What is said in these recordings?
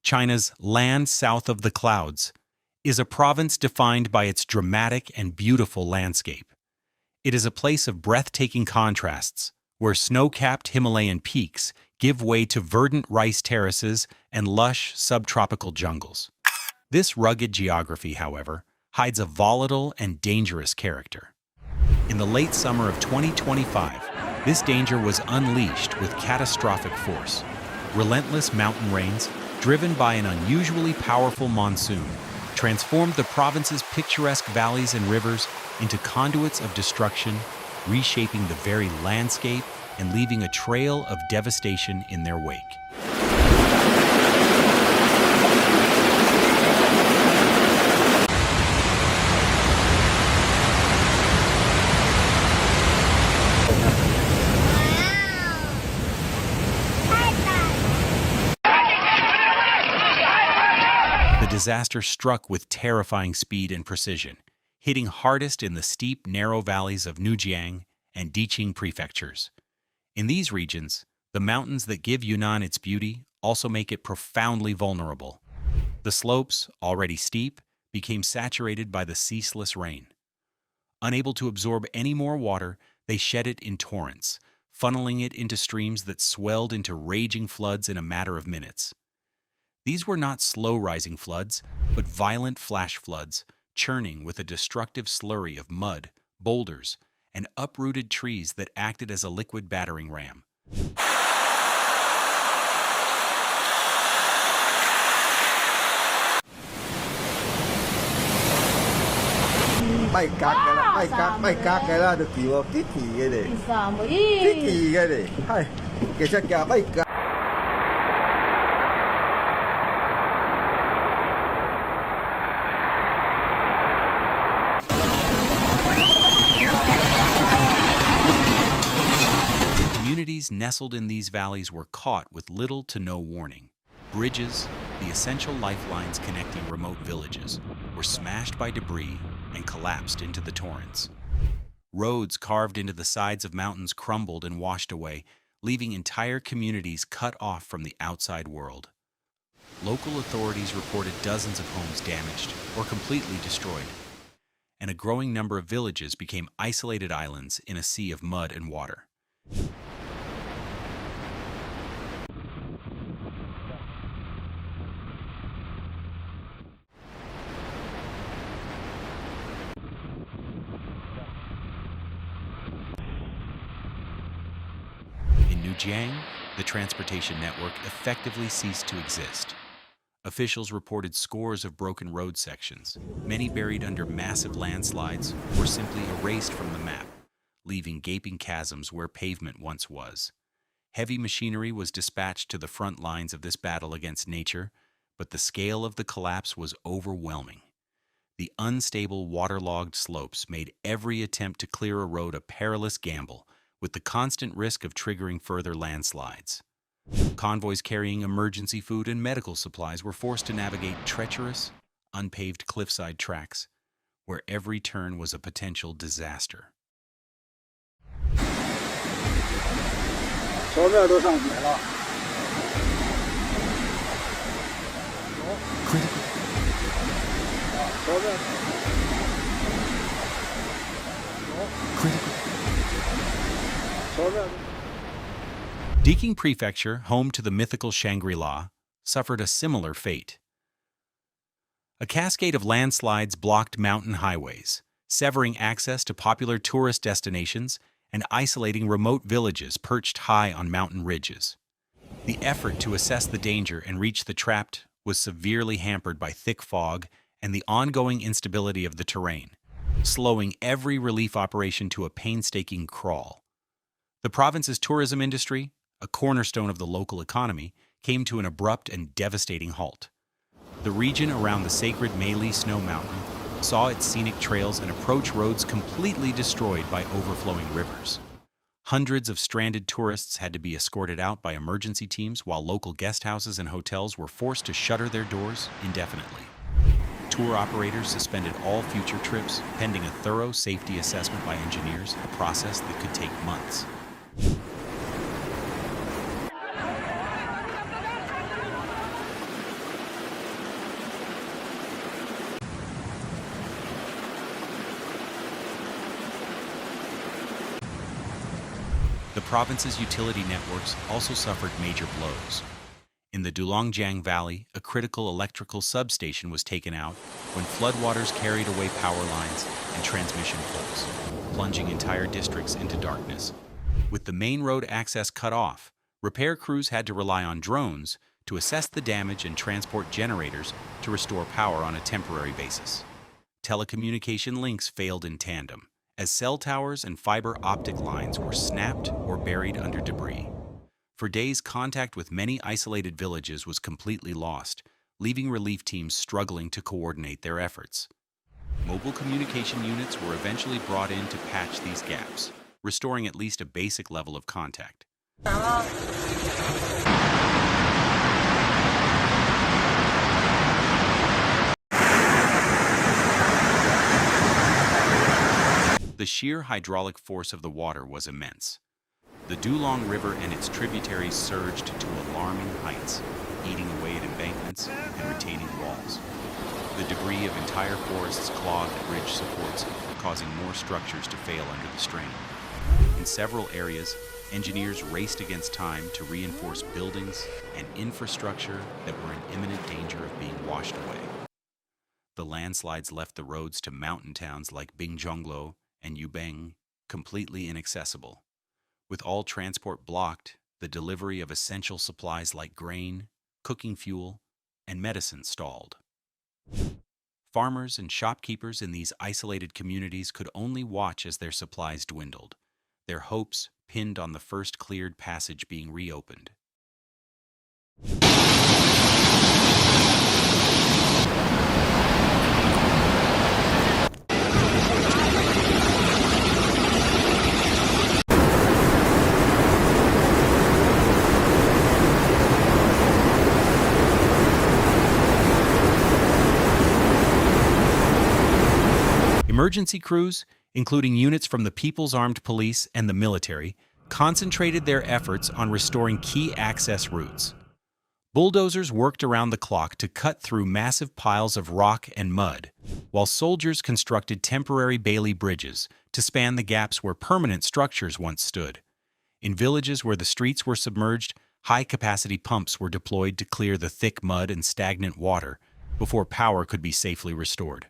China's land south of the clouds, is a province defined by its dramatic and beautiful landscape. It is a place of breathtaking contrasts, where snow-capped Himalayan peaks give way to verdant rice terraces and lush subtropical jungles. This rugged geography, however, hides a volatile and dangerous character. In the late summer of 2025, this danger was unleashed with catastrophic force. Relentless mountain rains, driven by an unusually powerful monsoon, transformed the province's picturesque valleys and rivers into conduits of destruction, reshaping the very landscape and leaving a trail of devastation in their wake. The disaster struck with terrifying speed and precision, hitting hardest in the steep, narrow valleys of Nujiang and Diqing prefectures. In these regions, the mountains that give Yunnan its beauty also make it profoundly vulnerable. The slopes, already steep, became saturated by the ceaseless rain. Unable to absorb any more water, they shed it in torrents, funneling it into streams that swelled into raging floods in a matter of minutes. These were not slow-rising floods, but violent flash floods, churning with a destructive slurry of mud, boulders, and uprooted trees that acted as a liquid battering ram. Communities nestled in these valleys were caught with little to no warning. Bridges, the essential lifelines connecting remote villages, were smashed by debris and collapsed into the torrents. Roads carved into the sides of mountains crumbled and washed away, leaving entire communities cut off from the outside world. Local authorities reported dozens of homes damaged or completely destroyed, and a growing number of villages became isolated islands in a sea of mud and water. In Nujiang, the transportation network effectively ceased to exist. Officials reported scores of broken road sections, many buried under massive landslides, or simply erased from the map, leaving gaping chasms where pavement once was. Heavy machinery was dispatched to the front lines of this battle against nature, but the scale of the collapse was overwhelming. The unstable, waterlogged slopes made every attempt to clear a road a perilous gamble, with the constant risk of triggering further landslides. Convoys carrying emergency food and medical supplies were forced to navigate treacherous, unpaved cliffside tracks, where every turn was a potential disaster. Diqing Prefecture, home to the mythical Shangri-La, suffered a similar fate. A cascade of landslides blocked mountain highways, severing access to popular tourist destinations and isolating remote villages perched high on mountain ridges. The effort to assess the danger and reach the trapped was severely hampered by thick fog and the ongoing instability of the terrain, slowing every relief operation to a painstaking crawl. The province's tourism industry, a cornerstone of the local economy, came to an abrupt and devastating halt. The region around the sacred Meili Snow Mountain saw its scenic trails and approach roads completely destroyed by overflowing rivers. Hundreds of stranded tourists had to be escorted out by emergency teams, while local guest houses and hotels were forced to shutter their doors indefinitely. Tour operators suspended all future trips, pending a thorough safety assessment by engineers, a process that could take months. province's utility networks also suffered major blows. In the Dulongjiang Valley, a critical electrical substation was taken out when floodwaters carried away power lines and transmission poles, plunging entire districts into darkness. With the main road access cut off, repair crews had to rely on drones to assess the damage and transport generators to restore power on a temporary basis. Telecommunication links failed in tandem, as cell towers and fiber optic lines were snapped or buried under debris. For days, contact with many isolated villages was completely lost, leaving relief teams struggling to coordinate their efforts. Mobile communication units were eventually brought in to patch these gaps, restoring at least a basic level of contact. The sheer hydraulic force of the water was immense. The Dulong River and its tributaries surged to alarming heights, eating away at embankments and retaining walls. The debris of entire forests clogged ridge supports, causing more structures to fail under the strain. In several areas, engineers raced against time to reinforce buildings and infrastructure that were in imminent danger of being washed away. The landslides left the roads to mountain towns like Bingjonglo and Yubeng completely inaccessible. With all transport blocked, the delivery of essential supplies like grain, cooking fuel, and medicine stalled. Farmers and shopkeepers in these isolated communities could only watch as their supplies dwindled, their hopes pinned on the first cleared passage being reopened. Emergency crews, including units from the People's Armed Police and the military, concentrated their efforts on restoring key access routes. Bulldozers worked around the clock to cut through massive piles of rock and mud, while soldiers constructed temporary Bailey bridges to span the gaps where permanent structures once stood. In villages where the streets were submerged, high-capacity pumps were deployed to clear the thick mud and stagnant water before power could be safely restored.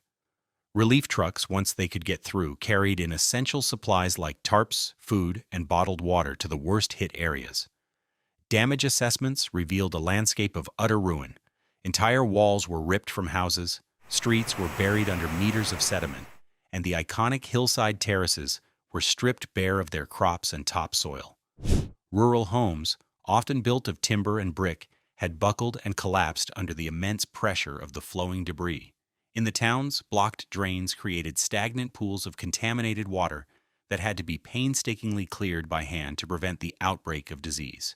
Relief trucks, once they could get through, carried in essential supplies like tarps, food, and bottled water to the worst-hit areas. Damage assessments revealed a landscape of utter ruin. Entire walls were ripped from houses, streets were buried under meters of sediment, and the iconic hillside terraces were stripped bare of their crops and topsoil. Rural homes, often built of timber and brick, had buckled and collapsed under the immense pressure of the flowing debris. In the towns, blocked drains created stagnant pools of contaminated water that had to be painstakingly cleared by hand to prevent the outbreak of disease.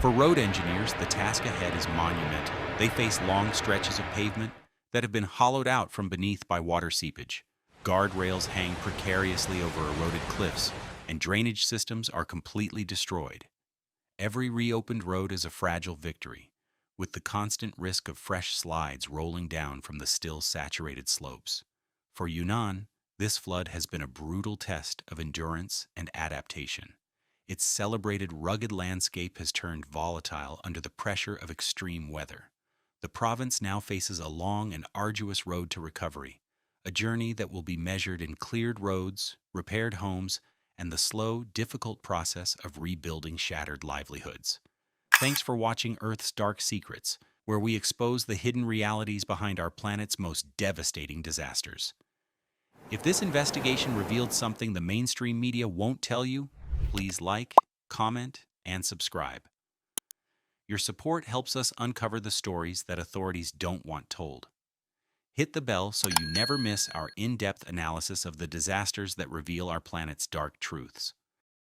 For road engineers, the task ahead is monumental. They face long stretches of pavement that have been hollowed out from beneath by water seepage. Guardrails hang precariously over eroded cliffs, and drainage systems are completely destroyed. Every reopened road is a fragile victory, with the constant risk of fresh slides rolling down from the still saturated slopes. For Yunnan, this flood has been a brutal test of endurance and adaptation. Its celebrated rugged landscape has turned volatile under the pressure of extreme weather. The province now faces a long and arduous road to recovery, a journey that will be measured in cleared roads, repaired homes, and the slow, difficult process of rebuilding shattered livelihoods. Thanks for watching Earth's Dark Secrets, where we expose the hidden realities behind our planet's most devastating disasters. If this investigation revealed something the mainstream media won't tell you, please like, comment, and subscribe. Your support helps us uncover the stories that authorities don't want told. Hit the bell so you never miss our in-depth analysis of the disasters that reveal our planet's dark truths.